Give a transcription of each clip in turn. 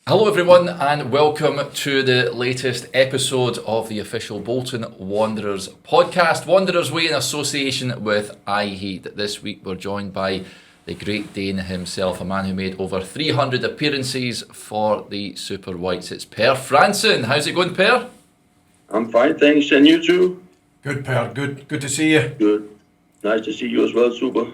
Hello everyone and welcome to the latest episode of the official Bolton Wanderers podcast, Wanderers Way in association with iHeat. This week we're joined by the Great Dane himself, a man who made over 300 appearances for the Super Whites. It's Per Frandsen. How's it going, Per? I'm fine, thanks. And you too? Good, Per. Good to see you. Good. Nice to see you as well, super.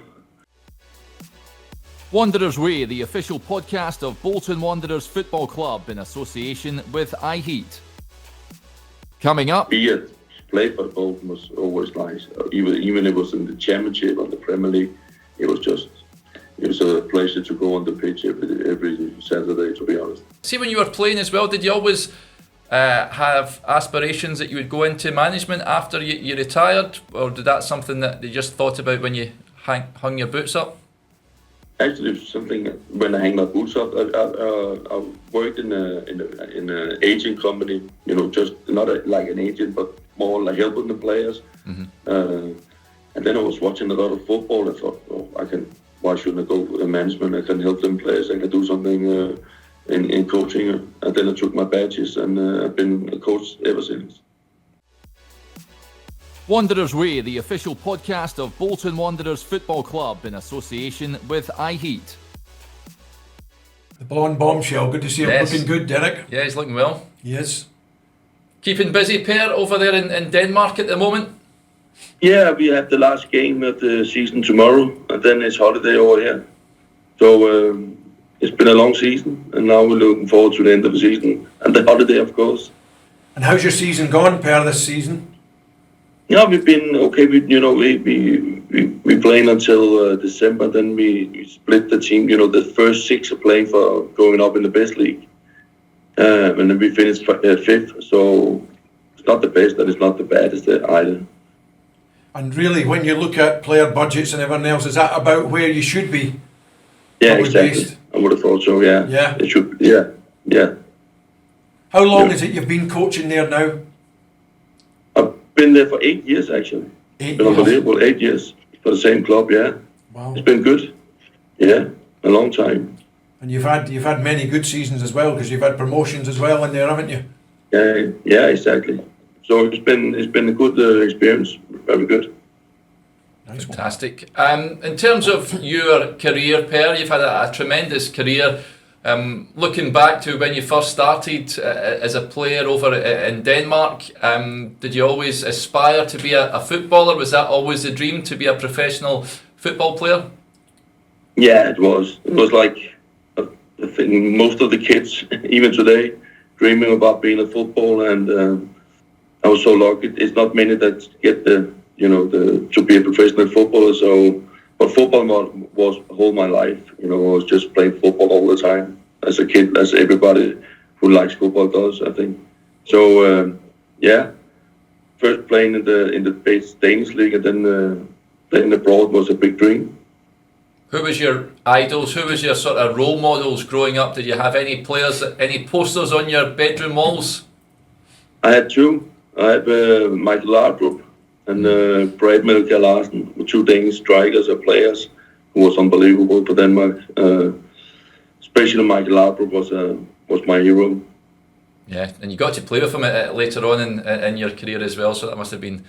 Wanderers Way, the official podcast of Bolton Wanderers Football Club in association with iHeat. Coming up, play for Bolton was always nice. Even it was in the Championship or the Premier League, it was a pleasure to go on the pitch every Saturday, to be honest. See, when you were playing as well, did you always have aspirations that you would go into management after you retired, or did that something that you just thought about when you hung your boots up? Actually, something when I hang my boots up, I worked in an agent company. Just not like an agent, but more like helping the players. And then I was watching a lot of football. I thought, why shouldn't I go in management? I can help them players. I can do something in coaching. And then I took my badges, and I've been a coach ever since. Wanderers Way, the official podcast of Bolton Wanderers Football Club in association with iHeat. The blonde bombshell. Good to see him. Yes. Looking good, Derek. Yeah, he's looking well. Yes. Keeping busy, Per, over there in Denmark at the moment? Yeah, we have the last game of the season tomorrow, and then it's holiday over here. So it's been a long season, and now we're looking forward to the end of the season and the holiday, of course. And how's your season gone, Per, this season? Yeah, we've been okay. We playing until December. Then we split the team. The first 6 are playing for going up in the best league, and then we finished 5th. So it's not the best, and it's not the baddest either. And really, when you look at player budgets and everything else, is that about where you should be? Yeah, exactly. Based? I would have thought so. Yeah. Yeah. It should. Yeah. How long is it you've been coaching there now? Been there for 8 years, actually. 8 years? Unbelievable, 8 years for the same club, yeah. Wow. It's been good. Yeah, a long time. And you've had many good seasons as well, because you've had promotions as well in there, haven't you? Yeah, exactly. So it's been a good experience, very good. Nice. Fantastic. In terms of your career, Per, you've had a tremendous career. Looking back to when you first started as a player over in Denmark, did you always aspire to be a footballer? Was that always the dream, to be a professional football player? Yeah, it was. It was like I think most of the kids, even today, dreaming about being a footballer. And I was so lucky. It's not many that get to be a professional footballer. So. But football was all my life. I was just playing football all the time as a kid, as everybody who likes football does, I think. So first playing in the base Danish league, and then playing abroad was a big dream. Who was your idols? Who was your sort of role models growing up? Did you have any players, any posters on your bedroom walls? I had 2. I had Michael Laudrup and Brad Melchior Larsen, 2 Danish strikers or players who was unbelievable for Denmark. Especially Michael Laudrup was my hero. Yeah, and you got to play with him later on in your career as well, so that must have been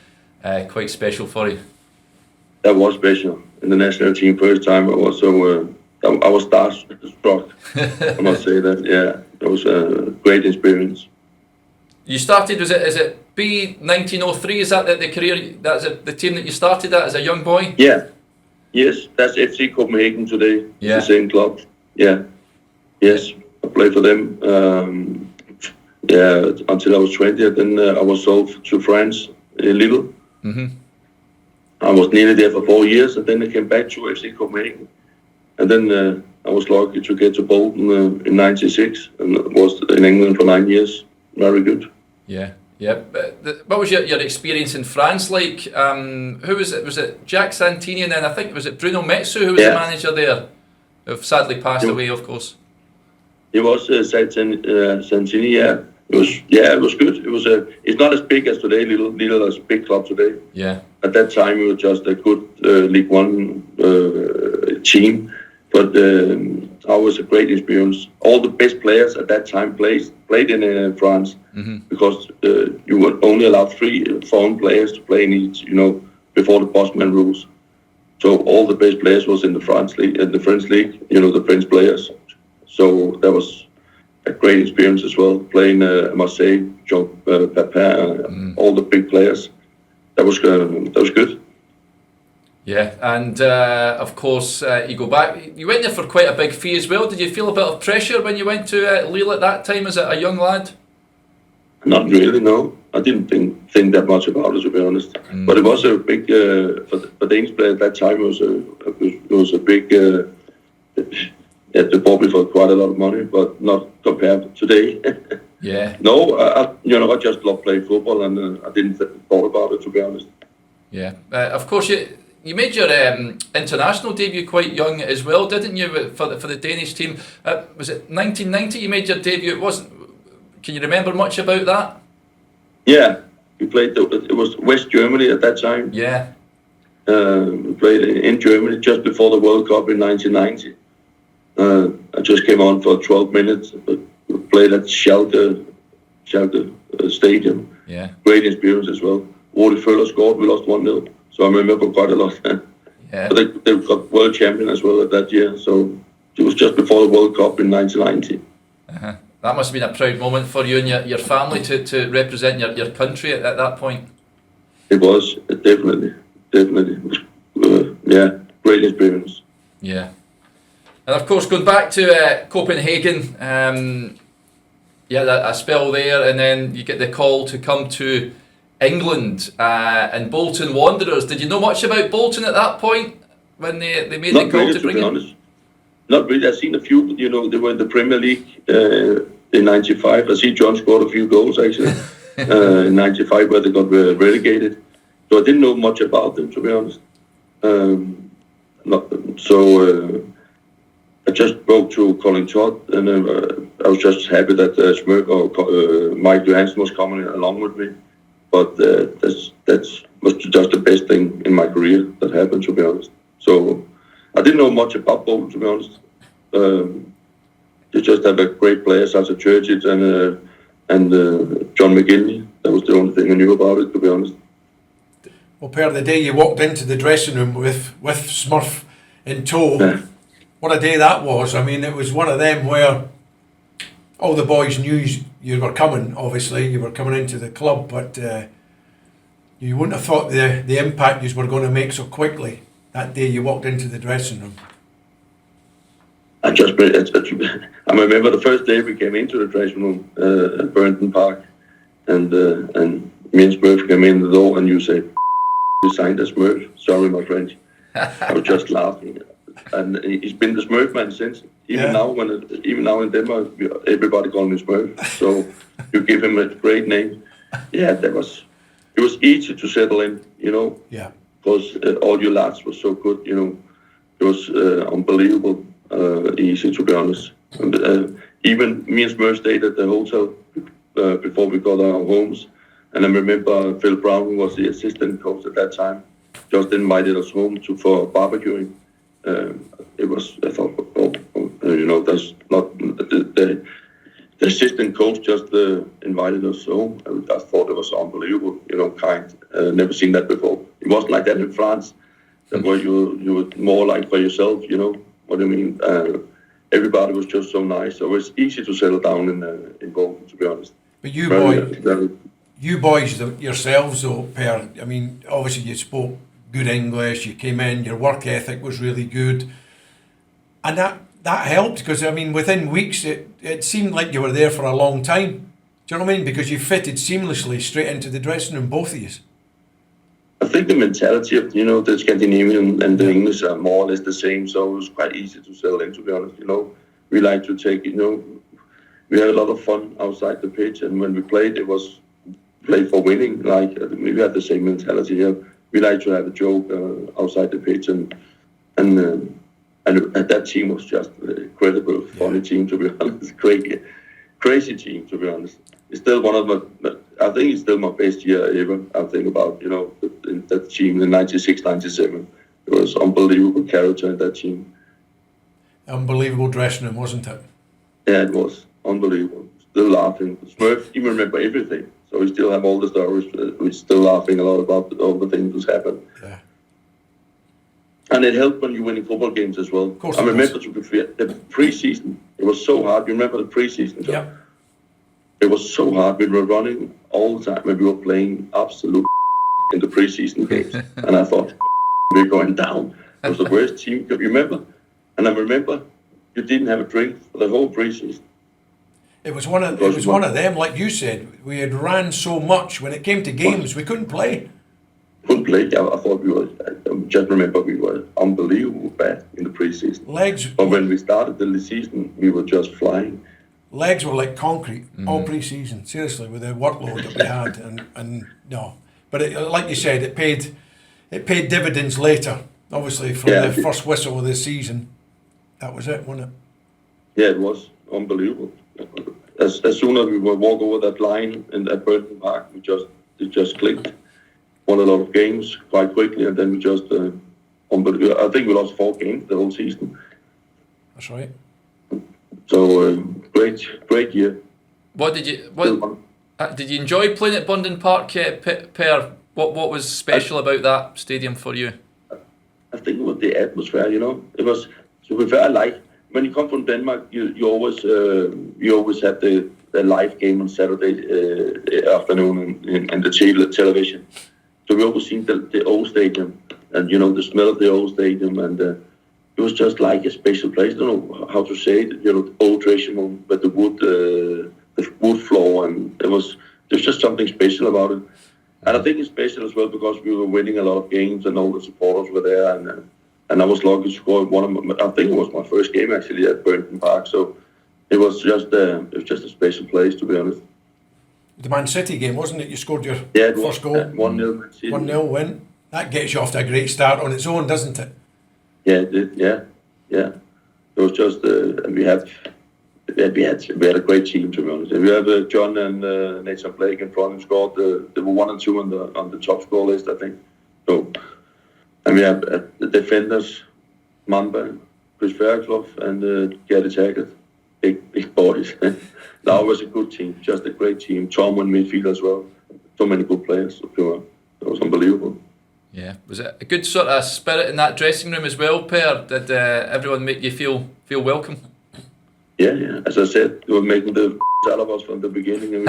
quite special for you. That was special. In the national team, first time I was starstruck. I must say that. Yeah, it was a great experience. You started, is it B 1903? Is that the career? That's the team that you started at as a young boy? Yeah. Yes, that's FC Copenhagen today. Yeah. The same club. Yeah. Yes, I played for them. Until I was 20. Then I was sold to France in Lille. Mm-hmm. I was nearly there for 4 years, and then I came back to FC Copenhagen. And then I was lucky to get to Bolton in '96, and was in England for 9 years. Very good. Yeah. What was your experience in France like? Who was it? Was it Jack Santini, and then I think was it Bruno Metsu who was the manager there, who've sadly passed away, of course. It was Santini. Yeah, it was good. It's not as big as today. Lille is a big club today. Yeah. At that time, we were just a good League One team, but was a great experience. All the best players at that time played in France, because you were only allowed 3 foreign players to play in each, before the Bosman rules. So all the best players was in the French league, the French players. So that was a great experience as well, playing Marseille, Jean Papin, all the big players. That was good. Yeah, and of course, you go back. You went there for quite a big fee as well. Did you feel a bit of pressure when you went to Lille at that time as a young lad? Not really, no. I didn't think that much about it, to be honest. But it was a big for Danish players at that time. It was a big. They bought me for quite a lot of money, but not compared to today. Yeah. No, I just love playing football, and I didn't thought about it, to be honest. Yeah, of course you made your international debut quite young as well, didn't you? For the Danish team, was it 1990? You made your debut. Can you remember much about that? Yeah, we played. It was West Germany at that time. Yeah. We played in Germany just before the World Cup in 1990. I just came on for 12 minutes. We played at Schalke Stadium. Yeah. Great experience as well. Rudi Völler scored. We lost 1-0. So I remember quite a lot. Yeah. But they got world champion as well at that year. So it was just before the World Cup in 1990. Uh-huh. That must have been a proud moment for you and your family to represent your country at that point. It was, definitely. Yeah, great experience. Yeah. And of course, going back to Copenhagen, a spell there, and then you get the call to come to England and Bolton Wanderers. Did you know much about Bolton at that point when they made the call to bring you? Not really. I've seen a few, they were in the Premier League in 95. I see John scored a few goals, actually, in 95, where they got relegated. So I didn't know much about them, to be honest. I just spoke to Colin Todd, and I was just happy that Mike Johansson was coming along with me. But that was just the best thing in my career that happened, to be honest. So I didn't know much about Bolton, to be honest. They just have a great players such as Churchill and John McGinley. That was the only thing I knew about it, to be honest. Well, Per, the day you walked into the dressing room with Smurf in tow, what a day that was. I mean, it was one of them where all the boys knew you were coming, obviously. You were coming into the club, but you wouldn't have thought the impact you were going to make so quickly that day you walked into the dressing room. I remember the first day we came into the dressing room at Burnden Park, and me and Smurf came in the door, and you said, "You signed as Smurf." Sorry, my French. I was just laughing, and he's been the Smurf man since. Even now in Denmark, everybody calls me Smurf. So you give him a great name. Yeah, it was easy to settle in, Yeah. Because all your lads were so good, It was unbelievable. Easy, to be honest. And, even me and Smurf stayed at the hotel before we got our homes. And I remember Phil Brown, who was the assistant coach at that time, just invited us home for barbecuing. I thought, that's not the assistant coach just invited us home. I thought it was unbelievable, kind. Never seen that before. It wasn't like that in France, where you were more like for yourself, what I mean. Everybody was just so nice. So it was easy to settle down in Bolton, to be honest. But you boys yourselves, though, Per, I mean, obviously you spoke good English, you came in, your work ethic was really good. And that helped, because, I mean, within weeks, it seemed like you were there for a long time. Do you know what I mean? Because you fitted seamlessly straight into the dressing room, both of you. I think the mentality of, the Scandinavian and the English are more or less the same, so it was quite easy to settle in, to be honest. We like to take, we had a lot of fun outside the pitch, and when we played, it was play for winning. Like, we had the same mentality here. We like to have a joke outside the pitch, and that team was just an incredible, funny team, to be honest. Crazy team, to be honest. It's still I think it's still my best year ever. I think about, that team in 96, 97. It was unbelievable character in that team. Unbelievable dressing room, wasn't it? Yeah, it was unbelievable. Still laughing. Smurf even remember everything. So we still have all the stories. We're still laughing a lot about all the things that happened. Yeah. And it helped when you're winning football games as well. Of course I remember the pre-season. It was so hard. You remember the pre-season? Yeah. It was so hard. We were running all the time when we were playing absolute in the pre-season games. And I thought, we're going down. It was the worst team. You remember? And I remember you didn't have a drink for the whole pre-season. It was one of them, like you said. We had ran so much. When it came to games, we couldn't play. Couldn't play. I thought we were. I just remember we were unbelievable bad in the pre-season. But when we started the season, we were just flying. Legs were like concrete all pre-season. Seriously, with the workload that we had, and no. But like you said, it paid dividends later. Obviously, from the first whistle of the season, that was it, wasn't it? Yeah, it was unbelievable. As soon as we would walk over that line at Burnden Park, it just clicked. Won a lot of games quite quickly, and then we just unbelievable. I think we lost 4 games the whole season. That's right. So great year. Did you enjoy playing at Burnden Park, Per? What was special about that stadium for you? I think it was the atmosphere. It was, to be fair, like when you come from Denmark, you always have the live game on Saturday afternoon in the television. So we always seen the old stadium, and the smell of the old stadium, and it was just like a special place. I don't know how to say it. The old dressing room with the wood floor, and there's just something special about it. And I think it's special as well because we were winning a lot of games, and all the supporters were there, and I was lucky to score I think it was my first game actually at Burnden Park. So it was just a special place, to be honest. The Man City game, wasn't it? You scored your first goal. 1-0 Man City. 1-0 win. That gets you off to a great start on its own, doesn't it? Yeah, it did. Yeah. It was just we had a great team, to be honest. We have John and Nathan Blake in front and scored. They were 1 and 2 on the top score list, I think. So, and we have the defenders, Mamba, Chris Fairclough, and Gary Taggart, big boys. That was a good team, just a great team. Tom in midfield as well. So many good players. So it was unbelievable. Yeah, was it a good sort of spirit in that dressing room as well, Per? Did everyone make you feel welcome? Yeah. As I said, they were making the out of us from the beginning, and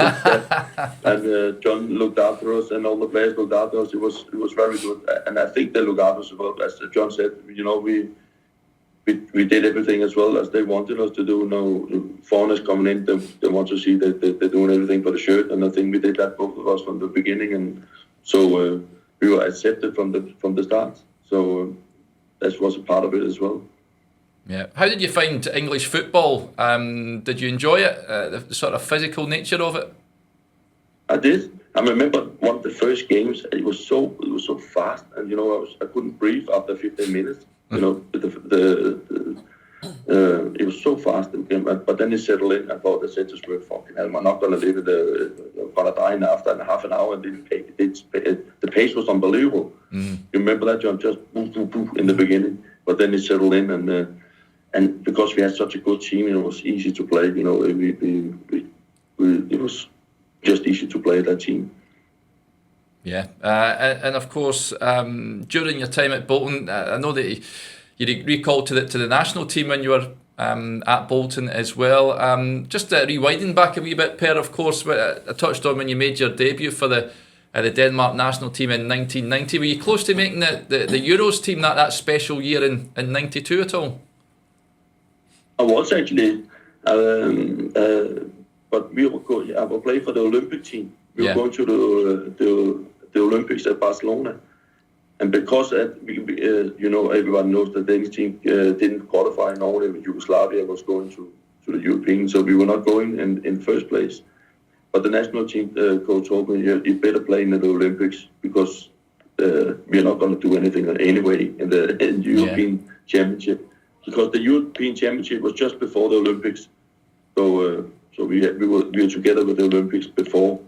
John looked after us, and all the players looked after us. It was very good, and I think they looked after us as well. As John said, we did everything as well as they wanted us to do. Foreigners coming in, they want to see that they're doing everything for the shirt, and I think we did that, both of us, from the beginning, and so we were accepted from the start. So that was a part of it as well. Yeah. How did you find English football? Did you enjoy it? The sort of physical nature of it? I did. I remember one of the first games. It was so fast, and I couldn't breathe after 15 minutes. It was so fast, but then it settled in. I thought, I said to Smurf, fucking hell, I'm not going to live it. I'm going to die after half an hour. And the pace was unbelievable. You remember that, John? Just poof, poof, poof in the beginning, but then it settled in, and because we had such a good team, it was easy to play. It was just easy to play that team. Yeah, and of course, during your time at Bolton, I know that you recalled to the national team when you were at Bolton as well. Just rewinding back a wee bit, Per, of course, I touched on when you made your debut for the Denmark national team in 1990. Were you close to making the Euros team that special year in 92 at all? I was actually, but we were going. I was playing for the Olympic team. We were going to the Olympics at Barcelona, and because everyone knows the Danish team didn't qualify normally. Yugoslavia was going to the European, so we were not going in first place. But the national team coach told me, you better play in the Olympics because we're not going to do anything anyway in the European Championship. Because the European Championship was just before the Olympics, so we were together with the Olympics before.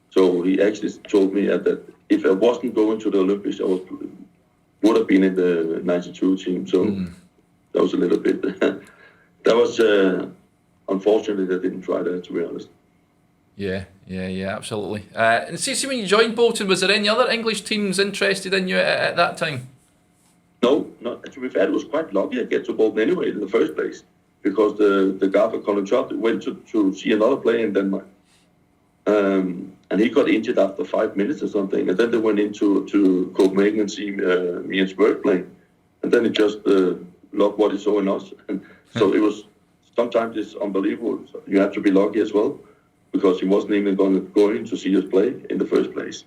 So he actually told me that if I wasn't going to the Olympics, I would have been in the '92 team. So that was a little bit. That was unfortunately they didn't try that, to be honest. Yeah, absolutely. And see, when you joined Bolton, was there any other English teams interested in you at that time? No, not to be fair. It was quite lucky I get to Bolton anyway in the first place, because the gaffer Colin Trott went to see another player in Denmark, and he got injured after 5 minutes or something, and then they went to Copenhagen and see me and Spurs playing, and then he just loved what he saw in us, and so it was. Sometimes it's unbelievable. You have to be lucky as well, because he wasn't even going to see us play in the first place.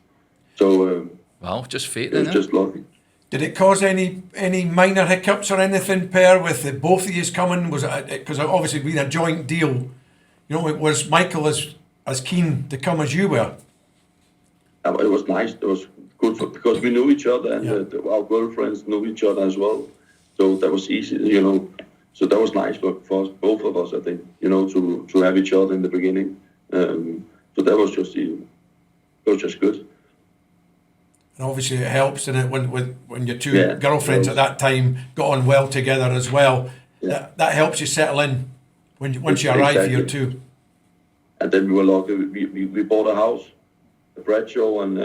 So well, just fate. It was just lucky. Did it cause any minor hiccups or anything, Per, with both of you coming? Was it because obviously being a joint deal? You know, was Michael as keen to come as you were? It was nice. It was good because we knew each other, and our girlfriends knew each other as well. So that was easy, you know. So that was nice for us, both of us, I think, you know, to have each other in the beginning. So that was just good. And obviously it helps, and it when your two girlfriends at that time got on well together as well. Yeah. That helps you settle in once you arrive here too. And then we were lucky. We bought a house, a Bradshaw, and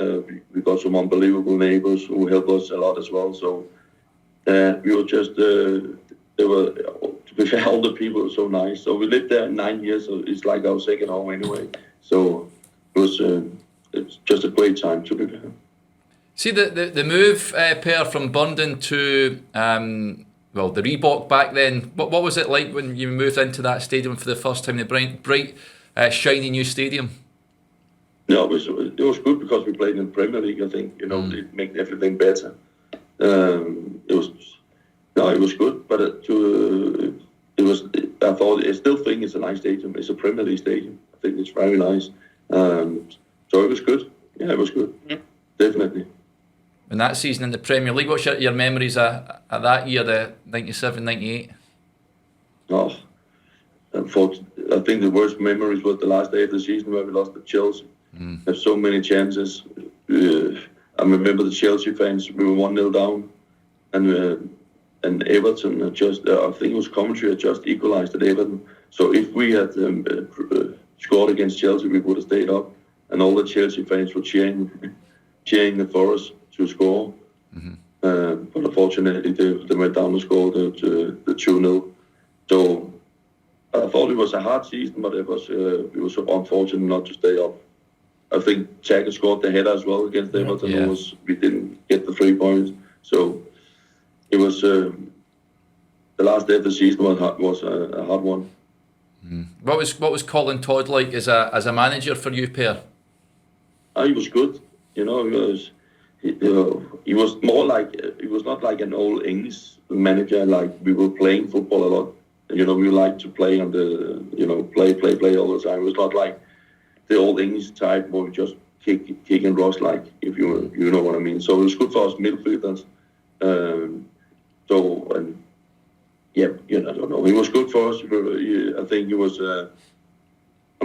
we got some unbelievable neighbours who helped us a lot as well. So we were just. They were, to be fair, all the people were so nice. So we lived there 9 years, so it's like our second home anyway. So it's just a great time, to be fair. See, the move, Per, from Burnden to, the Reebok back then, what was it like when you moved into that stadium for the first time, the bright shiny new stadium? No, it was good because we played in the Premier League, I think. You know, it made everything better. It was good, but I still think it's a nice stadium. It's a Premier League stadium. I think it's very nice. So it was good. Yeah, it was good. Yeah. Definitely. And that season in the Premier League, what's your memories of that year, the 97-98? Oh, I think the worst memories was the last day of the season where we lost to Chelsea. There's so many chances. I remember the Chelsea fans, we were 1-0 down, and Everton I think it was Coventry had just equalised at Everton. So if we had scored against Chelsea, we would have stayed up, and all the Chelsea fans were cheering for us to score. But unfortunately, they went down and scored the 2-0. So I thought it was a hard season, but it was unfortunate not to stay up. I think Jagger scored the header as well against Everton. Yeah. We didn't get the 3 points. So it was the last day of the season was a hard one. What was Colin Todd like as a manager for you, Per? He was good. You know, he was more like, he was not like an old English manager. Like, we were playing football a lot. You know, we liked to play on the, you know, play all the time. It was not like the old English type where we just kick and rush, like, if you know what I mean. So it was good for us midfielders. I don't know. He was good for us. I think he was. I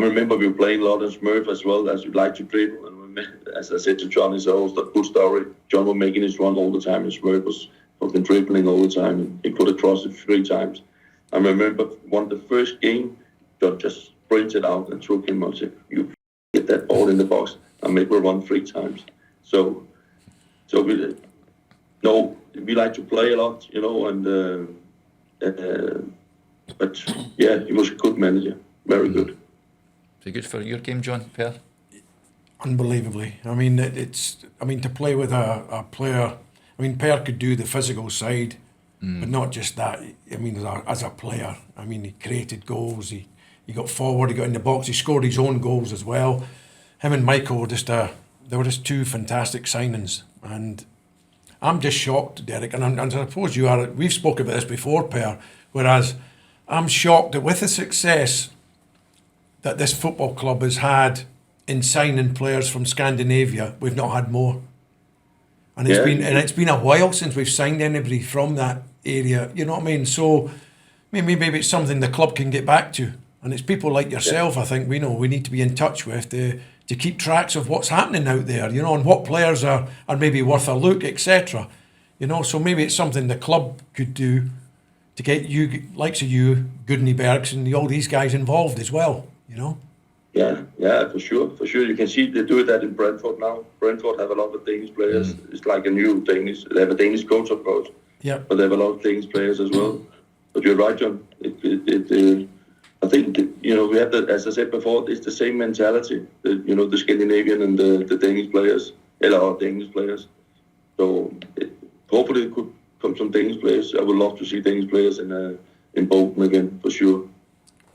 remember we were playing a lot in Smurf as well, as we like to dribble. And as I said to John, it's a good story. John was making his run all the time, and Smurf was fucking dribbling all the time. And he could have crossed it 3 times. I remember the first game, John just sprinted out and took him. I said, "You get that ball in the box and make me run 3 times." So we like to play a lot, you know, but yeah, he was a good manager, very good. Very good for your game, John, Per? Unbelievably. I mean, to play with a player, I mean, Per could do the physical side, but not just that. I mean, as a player, I mean, he created goals, he got forward, he got in the box, he scored his own goals as well. Him and Michael were they were just 2 fantastic signings, and I'm just shocked, Derek, and I suppose you are. We've spoken about this before, Per, whereas I'm shocked that with the success that this football club has had in signing players from Scandinavia, we've not had more. And it's been a while since we've signed anybody from that area, you know what I mean? So maybe it's something the club can get back to. And it's people like yourself, I think, we need to be in touch with to keep tracks of what's happening out there, you know, and what players are maybe worth a look, etc. You know, so maybe it's something the club could do to get you, likes of you, Goodney Bergs, and all these guys involved as well, you know? Yeah, for sure. You can see they do that in Brentford now. Brentford have a lot of Danish players. It's like a new Danish. They have a Danish coach, of course. Yeah. But they have a lot of Danish players as well. But you're right, John. I think we have the, as I said before, it's the same mentality. The Scandinavian and the Danish players, or Danish players. So hopefully it could come some Danish players. I would love to see Danish players in Bolton again, for sure.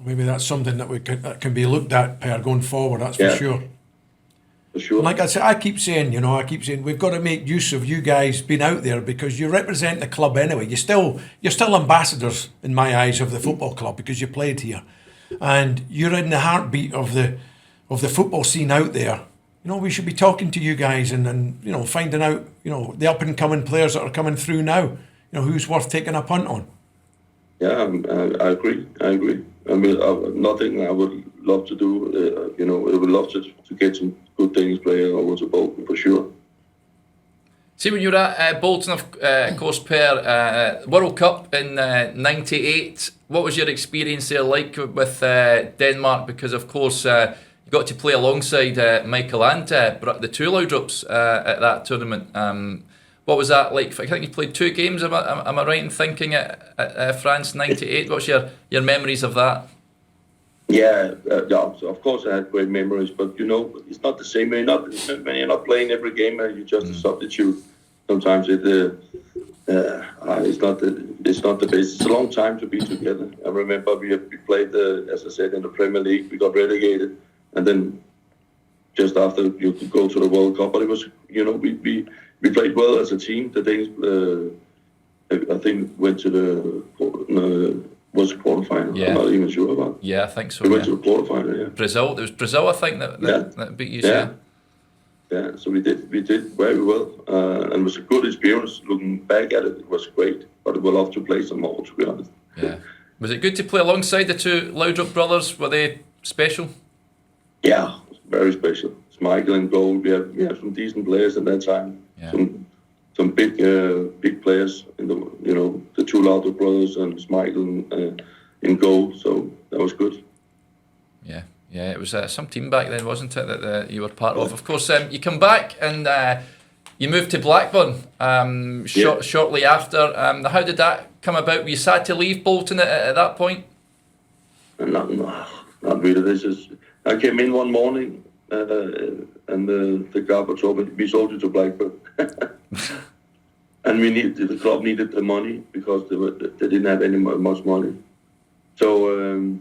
Maybe that's something that can be looked at, Per, going forward. That's for sure. For sure. Like I said, I keep saying we've got to make use of you guys being out there, because you represent the club anyway. You're still ambassadors in my eyes of the football club, because you played here, and you're in the heartbeat of the football scene out there. We should be talking to you guys and finding out the up and coming players that are coming through now. Who's worth taking a punt on. Yeah, I agree. I mean, nothing I would love to do. I would love to get some good Danish players over to Bolton, for sure. See, when you were at Bolton, of course, Per, World Cup in '98, what was your experience there like with Denmark? Because, of course, you got to play alongside Michael and the two Laudrups at that tournament. What was that like? I think you played 2 games, am I right in thinking, at France '98? What's your memories of that? Yeah, of course I had great memories, but it's not the same. When you're not playing every game, you're just a substitute. Sometimes it's not the best. It's a long time to be together. I remember we played, as I said, in the Premier League. We got relegated, and then just after you could go to the World Cup. But it was, we played well as a team. The Danes, I think, went to the was a quarterfinal. Yeah. I'm not even sure about. Yeah, I think so. We went to the quarterfinal. Yeah. Brazil. It was Brazil, I think, that beat you. Yeah. So we did very well, and it was a good experience. Looking back at it, it was great. But I would love to play some more, to be honest. Yeah. Was it good to play alongside the two Laudrup brothers? Were they special? Yeah, very special. It's Michael and goal. We have some decent players at that time. Yeah. Some big players in the two Laudrup brothers and Michael in goal. So that was good. Yeah, it was some team back then, wasn't it, that you were part of? Of course, you come back and you moved to Blackburn shortly after. How did that come about? Were you sad to leave Bolton at that point? Not really. I came in one morning and the guy told me, we sold you to Blackburn. And the club needed the money because they didn't have much money. So,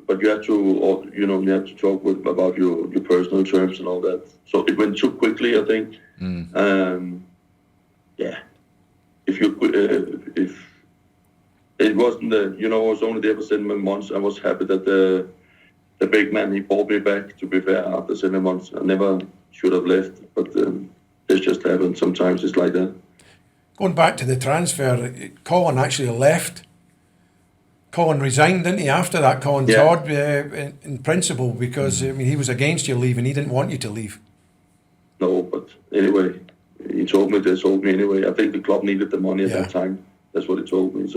but you have to talk about your personal terms and all that. So it went too quickly, I think. If it wasn't I was only there for 7 months. I was happy that the big man, he brought me back, to be fair, after 7 months. I never should have left, but this just happened. Sometimes it's like that. Going back to the transfer, Colin actually left. Colin resigned, didn't he, after that, Colin Todd, in principle, because he was against you leaving. He didn't want you to leave. No, but anyway, he told me anyway. I think the club needed the money at that time. That's what he told me.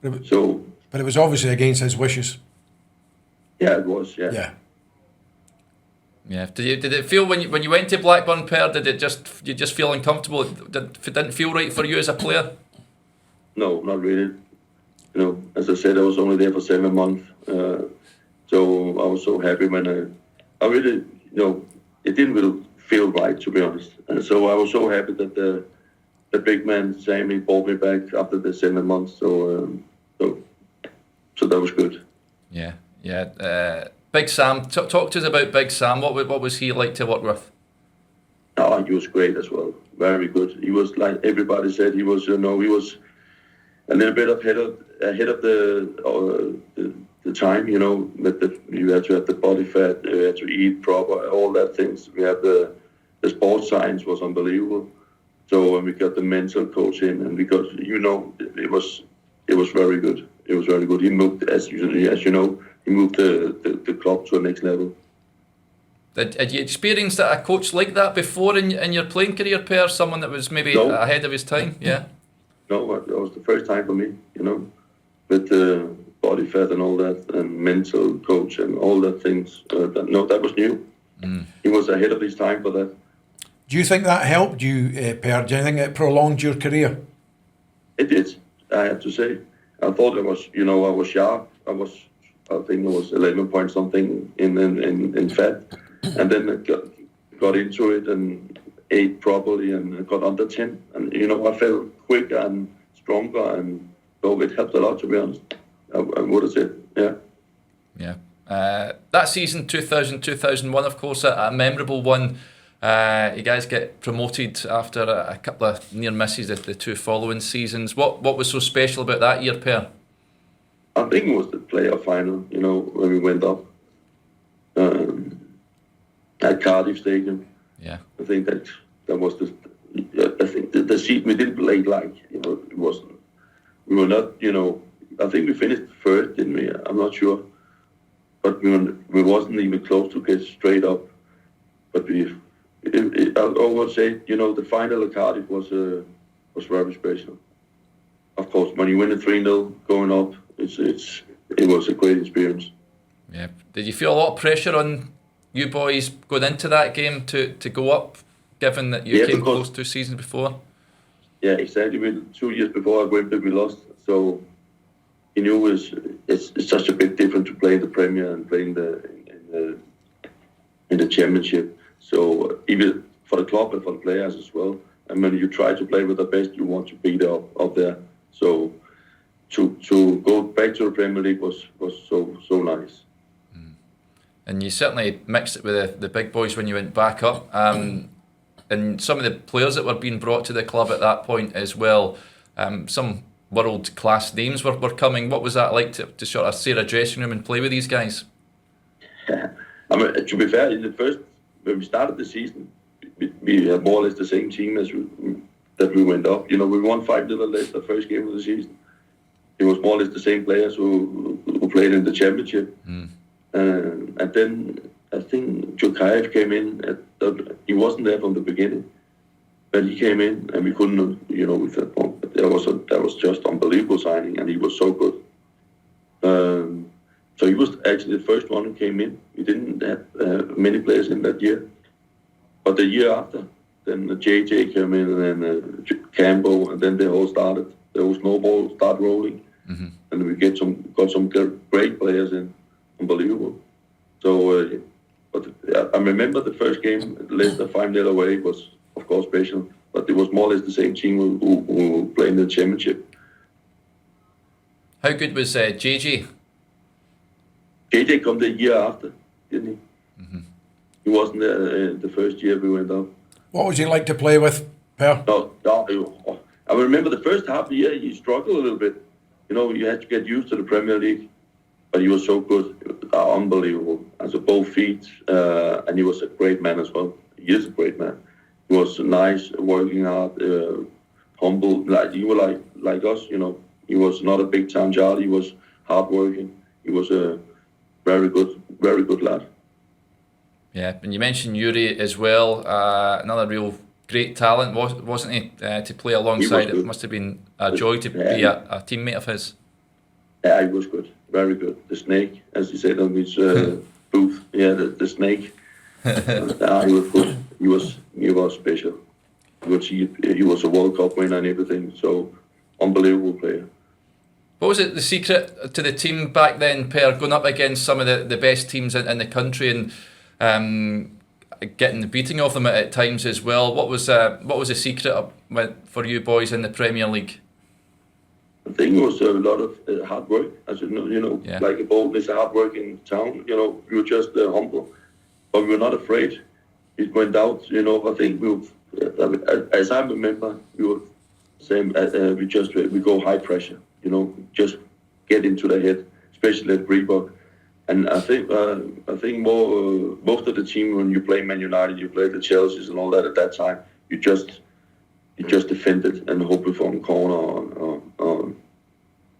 But it was obviously against his wishes. Yeah, it was. Yeah. Yeah. Did it feel when you went to Blackburn, Per? Did it you just feel uncomfortable? It didn't feel right for you as a player? No, not really. As I said, I was only there for 7 months. So I was so happy when I really, it didn't really feel right, to be honest. And so I was so happy that the big man, Sammy, brought me back after the 7 months. So that was good. Yeah. Big Sam, talk to us about Big Sam. What was he like to work with? Oh, he was great as well. Very good. He was, like everybody said, he was, he was a little bit ahead of the time, that you had to have the body fat, you had to eat proper, all that things. We had the sports science was unbelievable. So when we got the mental coach in, and because it was very good. It was very good. He moved, as you know, he moved the club to the next level. Had you experienced a coach like that before in your playing career, Per? Someone that was maybe ahead of his time? Yeah. no, it was the first time for me, with body fat and all that, and mental coach and all that things. That was new. He was ahead of his time for that. Do you think that helped you, Per? Do you think it prolonged your career? It did, I have to say. I thought I was sharp. I think it was 11 point something in fat, and then I got into it and ate properly and got under 10. And I felt quicker and stronger, and so it helped a lot, to be honest. I would have said, yeah. Yeah. That season, 2000-2001, of course, a memorable one. You guys get promoted after a couple of near misses the two following seasons. What was so special about that year, Per? I think it was the playoff final, when we went up at Cardiff Stadium. Yeah. I think that was I think the seat we didn't play like, it wasn't. We were not, I think we finished first, didn't we? I'm not sure. But we wasn't even close to get straight up. But I always say, the final at Cardiff was very special. Of course, when you win a 3-0 going up, it was a great experience. Yeah. Did you feel a lot of pressure on you boys going into that game to go up, given that you came close 2 seasons before? Yeah, exactly. 2 years before at Wembley we lost, so he knew it's such a big difference to play in the Premier and play in the Championship. So even for the club and for the players as well. And when you try to play with the best, you want to beat up there. So to go back to the Premier League was so nice. And you certainly mixed it with the big boys when you went back up. And some of the players that were being brought to the club at that point as well, some world-class names were coming. What was that like to sort of see a dressing room and play with these guys? I mean, to be fair, when we started the season, we had more or less the same team that we went up. We won 5-0 less the first game of the season. It was more or less the same players who played in the Championship. And then I think Jokaev came in. He wasn't there from the beginning, but he came in and we couldn't, with that point. But that was just unbelievable signing, and he was so good. So he was actually the first one who came in. We didn't have many players in that year, but the year after, then JJ came in and Campbell, and then they all started. The whole snowball started rolling, and we got some great players in. Unbelievable. So, but I remember the first game, Leicester 5-0 away, was of course special, but it was more or less the same team who played in the Championship. How good was JJ? JJ come the year after, didn't he? He wasn't there the first year we went up. What was he like to play with, Per? No, I remember the first half of the year he struggled a little bit. You had to get used to the Premier League. But he was so good, unbelievable. As both feet, and he was a great man as well. He is a great man. He was nice, working hard, humble. He was like us, He was not a big time Charlie. He was hardworking. He was a very good lad. Yeah, and you mentioned Yuri as well. Another real great talent, wasn't he? To play alongside, it must have been a joy to be a teammate of his. Yeah, he was good. Very good. The snake, as he said on his booth. Yeah, the snake. He was good. He was special. He was a World Cup winner and everything. So, unbelievable player. What was it, the secret to the team back then, Per, going up against some of the best teams in the country and getting the beating of them at times as well? What was the secret for you boys in the Premier League? I think it was a lot of hard work. As like Bolton is a hard-working town. We were just humble, but we were not afraid. It went out. I think as I remember, we were same. We go high pressure. Just get into the head, especially at Reebok. And I think most of the team, when you play Man United, you play the Chelseas and all that at that time, you just defended and hoped for a corner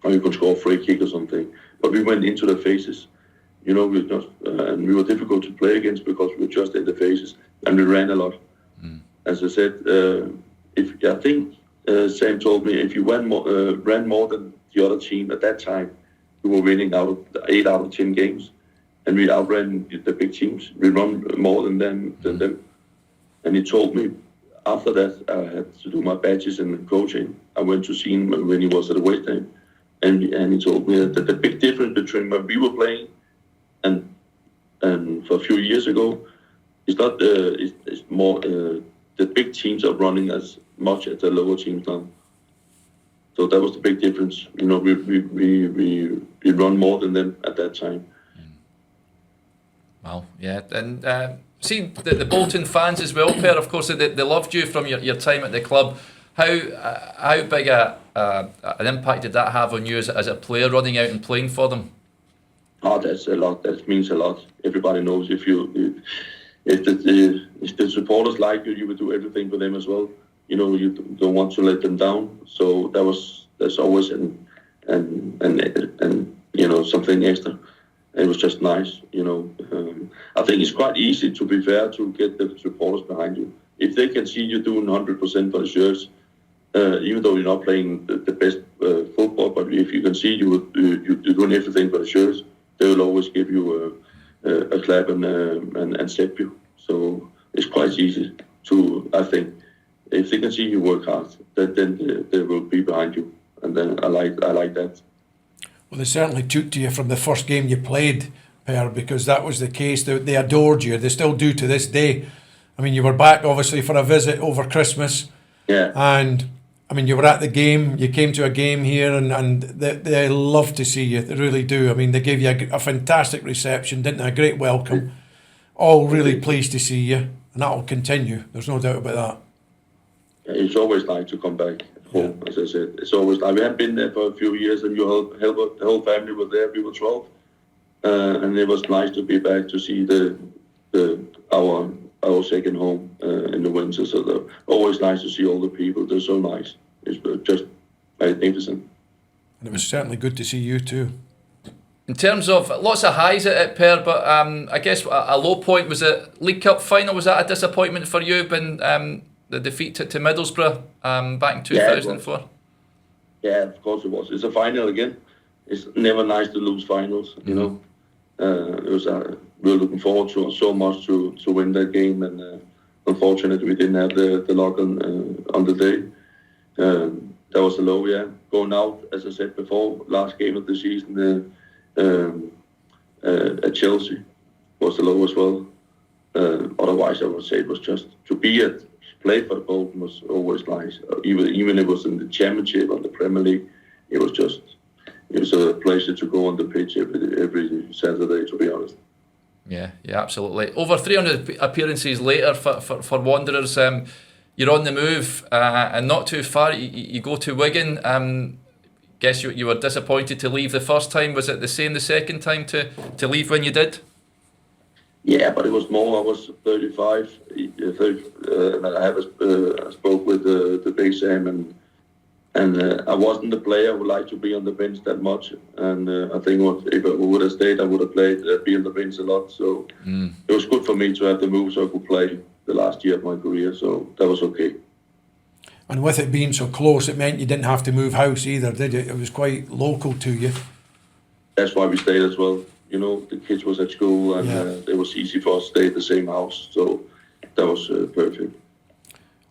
or you could score a free kick or something. But we went into the faces, and we were difficult to play against because we were just in the faces and we ran a lot. As I said, I think Sam told me if you ran more than the other team at that time, we were winning 8 out of 10 games, and we outran the big teams. We run more than them. And he told me after that I had to do my badges in coaching. I went to see him when he was at the West Ham, and he told me that the big difference between when we were playing and for a few years ago is not it's more the big teams are running as much as the lower teams now. So that was the big difference. You know, we run more than them at that time. Wow, yeah, and see the Bolton fans as well, Per. Of course, they loved you from your time at the club. How big an impact did that have on you as a player running out and playing for them? Oh, that's a lot. That means a lot. Everybody knows if the supporters like you, you would do everything for them as well. You know, you don't want to let them down. So that's always and you know, something extra. It was just nice, you know. I think it's quite easy, to be fair, to get the supporters behind you. If they can see you doing 100% for the shirts, even though you're not playing the best football, but if you can see you're doing everything for the shirts, they will always give you a clap and step you. So it's quite easy to, I think, if they can see you work hard, then they will be behind you. And then I like that. Well, they certainly took to you from the first game you played, Per, because that was the case. They adored you. They still do to this day. I mean, you were back, obviously, for a visit over Christmas. Yeah. And, I mean, you were at the game. You came to a game here, and they love to see you. They really do. I mean, they gave you a fantastic reception, didn't they? A great welcome. All really pleased to see you. And that will continue. There's no doubt about that. It's always nice to come back home, as I said. It's always like we had been there for a few years, and the whole family was there. We were 12, and it was nice to be back to see our second home in the winter. So always nice to see all the people. They're so nice. It's just magnificent. And it was certainly good to see you too. In terms of lots of highs at Per, but I guess a low point was a League Cup final. Was that a disappointment for you when the defeat to Middlesbrough back in 2004? Yeah, of course it was. It's a final again. It's never nice to lose finals, you know. It was we were looking forward to so much to win that game, and unfortunately we didn't have the luck on the day. That was a low, yeah. Going out, as I said before, last game of the season at Chelsea was a low as well. Otherwise, I would say it was just to play for the Bolton was always nice. Even if it was in the Championship or the Premier League, it was a pleasure to go on the pitch every Saturday, to be honest. Yeah, absolutely. Over 300 appearances later for Wanderers, you're on the move and not too far. You go to Wigan. Guess you were disappointed to leave the first time. Was it the same the second time to leave when you did? Yeah, but it was more. I was 35, and I spoke with the big Sam, and I wasn't the player who liked to be on the bench that much. And I think if I would have stayed, I would have played, be on the bench a lot. So it was good for me to have the move so I could play the last year of my career. So that was okay. And with it being so close, it meant you didn't have to move house either, did you? It was quite local to you. That's why we stayed as well. You know, the kids was at school, and it was easy for us to stay at the same house. So that was perfect.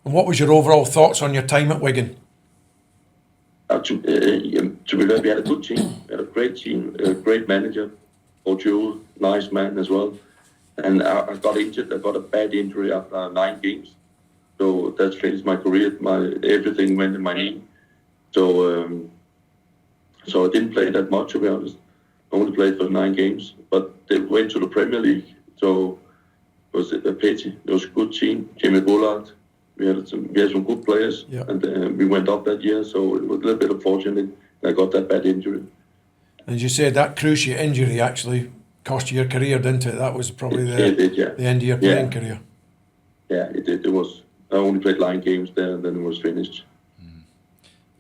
And what was your overall thoughts on your time at Wigan? To be fair, we had a good team. We had a great team, a great manager, O'Toole, nice man as well. And I got injured. I got a bad injury after 9 games. So that finished my career. Everything went in my knee. So I didn't play that much, to be honest. I only played for 9 games, but they went to the Premier League, so it was a pity. It was a good team. Jimmy Bullard, we had some good players, and we went up that year, so it was a little bit unfortunate I got that bad injury. And as you said, that cruciate injury actually cost you your career, didn't it? That was probably the end of your playing career. Yeah, it did. It was. I only played 9 games there, and then it was finished.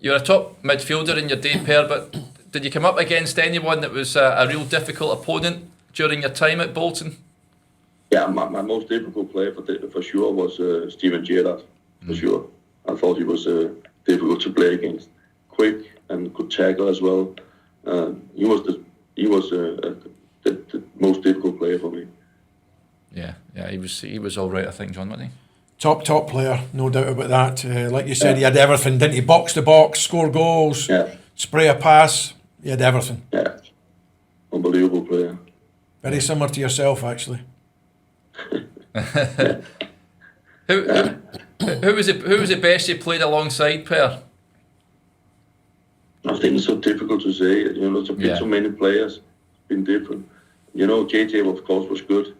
You're a top midfielder in your day, Per, but did you come up against anyone that was a real difficult opponent during your time at Bolton? Yeah, my most difficult player for sure was Steven Gerrard, for sure. I thought he was difficult to play against. Quick and could tackle as well. He was the most difficult player for me. Yeah, he was all right, I think, John, wasn't he? Top player, no doubt about that. Like you said, he had everything, didn't he? Box to box, score goals, spray a pass. He had everything. Yeah, unbelievable player. Very similar to yourself, actually. Who was the best you played alongside, Per? I think it's so difficult to say. There's been so many players, been different. JJ of course was good.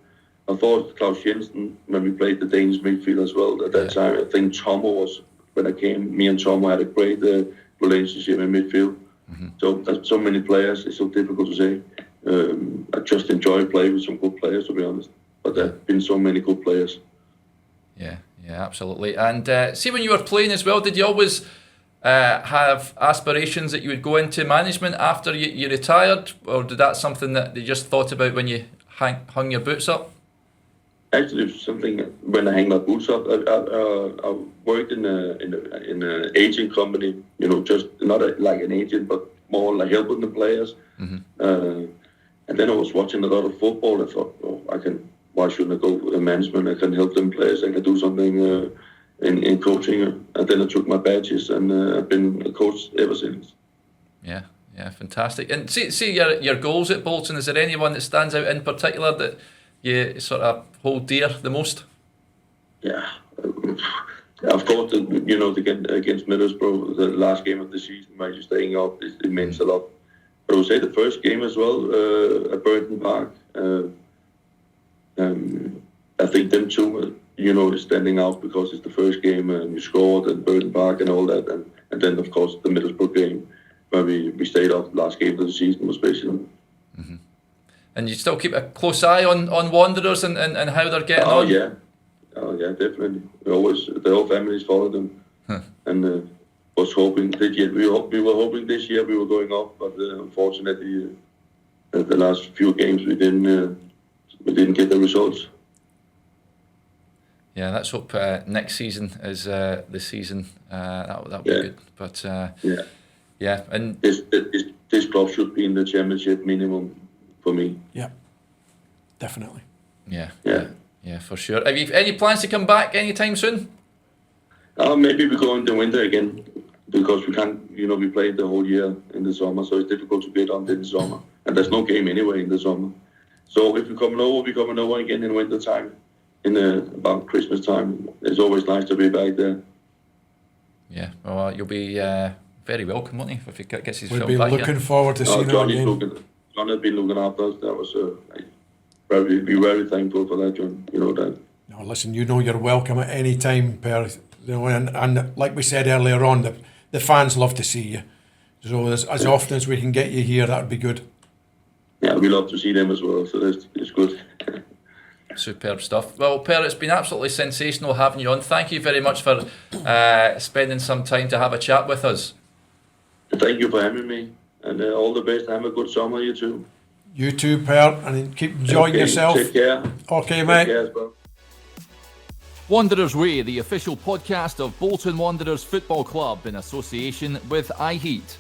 I thought Klaus Jensen, when we played the Danish midfield as well at that time. I think Tomo was, when I came, me and Tomo had a great relationship in midfield. Mm-hmm. So there's so many players, it's so difficult to say. I just enjoy playing with some good players, to be honest. But there have been so many good players. Yeah, absolutely. And see, when you were playing as well, did you always have aspirations that you would go into management after you retired? Or did that something that you just thought about when you hung your boots up? Actually, something when I hang my boots up, I worked in an agent company. Just not like an agent, but more like helping the players. Mm-hmm. And then I was watching a lot of football. I thought, why shouldn't I go to management? I can help them players. I can do something in coaching. And then I took my badges, and I've been a coach ever since. Yeah, fantastic. And see your goals at Bolton. Is there anyone that stands out in particular that you sort of hold dear the most? Yeah, of course. Against Middlesbrough, the last game of the season, where you're staying up, it means a lot. But I would say the first game as well at Burnden Park. I think them two, is standing out because it's the first game and we scored at Burnden Park and all that, and then of course the Middlesbrough game where we stayed up. Last game of the season was special. Mm-hmm. And you still keep a close eye on Wanderers and how they're getting on? Oh yeah, definitely. The whole families follow them, and was hoping this year. We were hoping this year we were going up, but unfortunately, the last few games we didn't get the results. Yeah, let's hope next season is the season. That'll be good. But and this club should be in the championship minimum for me. Yeah, definitely. Yeah, for sure. Have you any plans to come back anytime soon? Maybe we go in the winter again because we can't. We played the whole year in the summer, so it's difficult to get on in the summer, and there's no game anyway in the summer. So if we're coming over again in winter time. About Christmas time, it's always nice to be back there. Yeah, well, you'll be very welcome, won't you, if he gets his film back here? We'll be looking forward to seeing him again. John has been looking after us. That was very thankful for that, John. You know that. No, listen, you're welcome at any time, Per. And like we said earlier on, the fans love to see you. So as often as we can get you here, that would be good. Yeah, we love to see them as well. So it's good. Superb stuff. Well, Per, it's been absolutely sensational having you on. Thank you very much for spending some time to have a chat with us. Thank you for having me, and all the best. Have a good summer, you too. You too, Per, and keep enjoying yourself. Take care. Okay, mate. Take care, bro. Wanderers Way, the official podcast of Bolton Wanderers Football Club in association with iHeat.